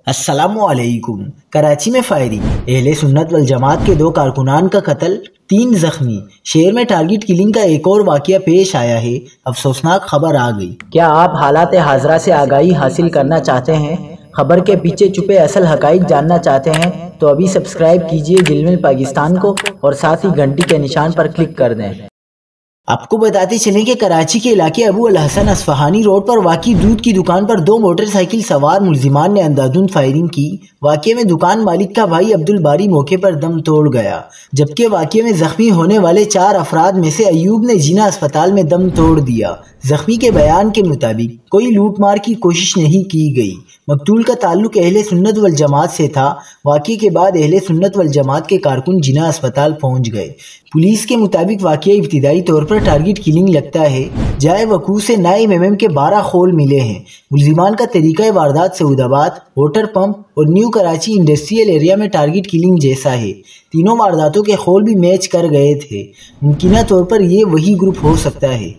السلام علیکم۔ کراچی میں فائرنگ، اہل سنت والجماعت کے 2 کارکنان کا قتل، 3 زخمی۔ شہر میں ٹارگٹ کلنگ کا ایک اور واقعہ پیش آیا ہے، افسوسناک خبر آ گئی۔ کیا آپ حالات حاضرہ سے آگاہی حاصل کرنا چاہتے ہیں؟ خبر کے پیچھے چھپے اصل حقائق جاننا چاہتے ہیں تو ابھی سبسکرائب کیجئے جلمل پاکستان کو اور ساتھ ہی گھنٹی کے نشان پر کلک کر دیں۔ آپ کو بتاتے چلیں کہ کراچی کے علاقے ابو الحسن اصفہانی روڈ پر واقع دودھ کی دکان پر 2 موٹر سائیکل سوار ملزمان نے اندھادھند فائرنگ کی۔ واقعے میں دکان مالک کا بھائی عبدالباری موقع پر دم توڑ گیا، جبکہ واقعے میں زخمی ہونے والے 4 افراد میں سے ایوب نے جینا اسپتال میں دم توڑ دیا۔ زخمی کے بیان کے مطابق کوئی لوٹ مار کی کوشش نہیں کی گئی۔ مقتول کا تعلق اہل سنت والجماعت سے تھا۔ واقعے کے بعد اہل سنت والجماعت کے کارکن جینا اسپتال پہنچ گئے۔ پولیس کے مطابق واقعہ ابتدائی طور پر ٹارگٹ کلنگ لگتا ہے۔ جائے وقوع سے 9 mm کے 12 خول ملے ہیں۔ ملزمان کا طریقہ واردات سعود آباد، واٹر پمپ اور نیو کراچی انڈسٹریل ایریا میں ٹارگٹ کلنگ جیسا ہے۔ تینوں وارداتوں کے خول بھی میچ کر گئے تھے۔ ممکنہ طور پر یہ وہی گروپ ہو سکتا ہے۔